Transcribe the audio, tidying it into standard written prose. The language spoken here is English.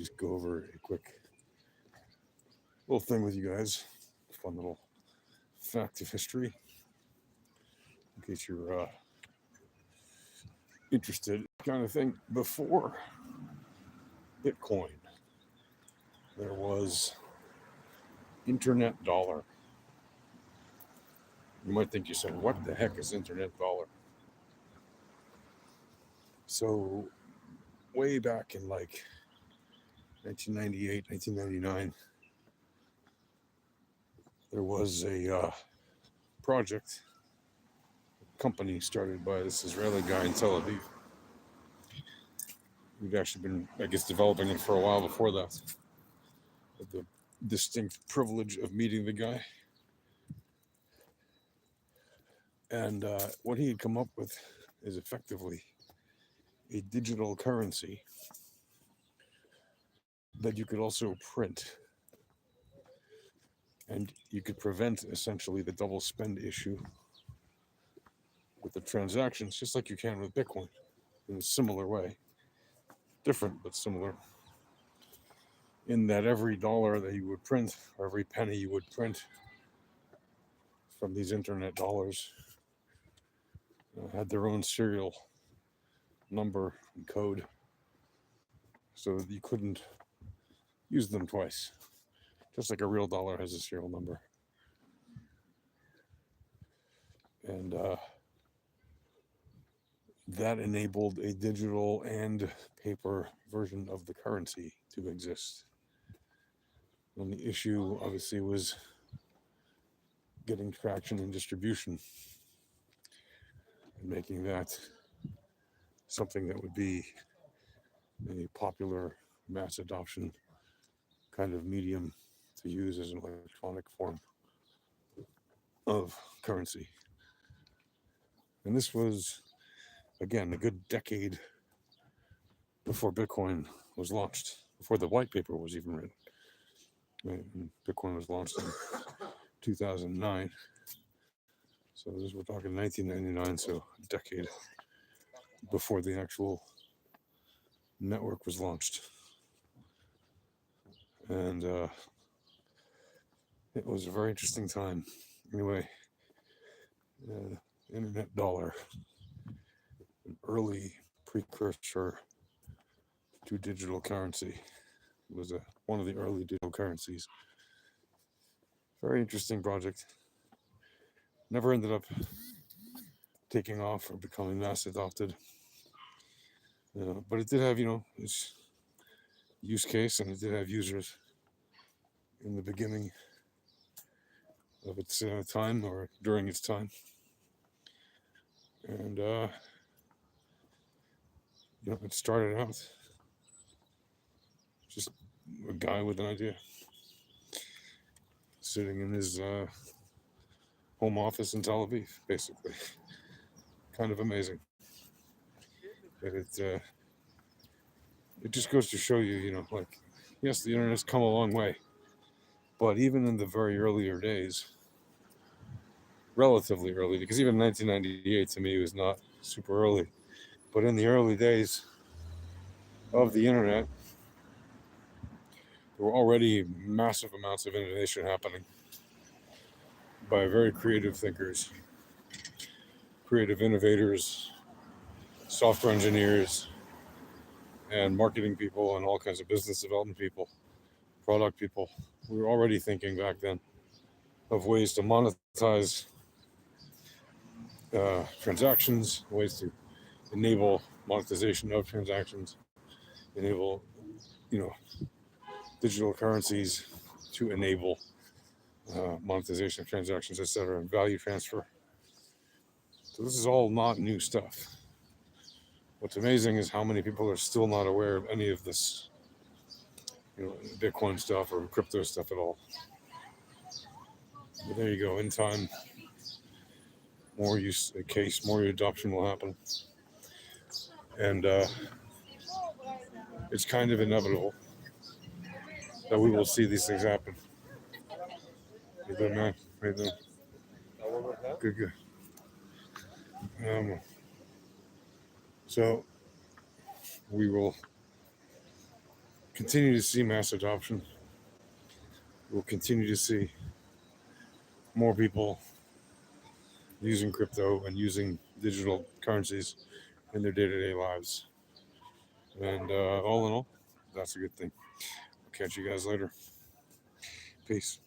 just go over a quick little thing with you guys. Fun little fact of history, in case you're interested, kind of thing. Before Bitcoin, there was internet dollar. You might think you said, what the heck is internet dollar? So way back in like 1998, 1999, there was a project, a company started by this Israeli guy in Tel Aviv. We'd actually been, I guess, developing it for a while before that. With the distinct privilege of meeting the guy. And what he had come up with is effectively a digital currency that you could also print. And you could prevent essentially the double spend issue with the transactions, just like you can with Bitcoin in a similar way. Different, but similar. In that every dollar that you would print, or every penny you would print from these internet dollars, had their own serial number and code, so that you couldn't use them twice. Just like a real dollar has a serial number. And that enabled a digital and paper version of the currency to exist. And the issue obviously was getting traction and distribution and making that something that would be a popular mass adoption kind of medium to use as an electronic form of currency. And this was, again, a good decade before Bitcoin was launched, before the white paper was even written. And Bitcoin was launched in 2009. So this, we're talking 1999, so a decade before the actual network was launched. And it was a very interesting time. Anyway, internet dollar, an early precursor to digital currency. It was one of the early digital currencies. Very interesting project. Never ended up taking off or becoming mass adopted. But it did have, its use case, and it did have users in the beginning of its time, or during its time. And, it started out just a guy with an idea, sitting in his home office in Tel Aviv, basically. Kind of amazing. But it just goes to show you, like, yes, the internet's come a long way, but even in the very earlier days, relatively early, because even 1998 to me was not super early, but in the early days of the internet, there were already massive amounts of innovation happening by very creative thinkers, creative innovators, software engineers, and marketing people, and all kinds of business development people, product people. We were already thinking back then of ways to monetize transactions, ways to enable monetization of transactions, enable, digital currencies to enable monetization of transactions, etc., and value transfer. So this is all not new stuff. What's amazing is how many people are still not aware of any of this, Bitcoin stuff or crypto stuff at all. But there you go. In time, more use case, more adoption will happen. And it's kind of inevitable that we will see these things happen. You doing, man? How you doing? Good. So we will continue to see mass adoption. We'll continue to see more people using crypto and using digital currencies in their day-to-day lives. And all in all, that's a good thing. I'll catch you guys later. Peace.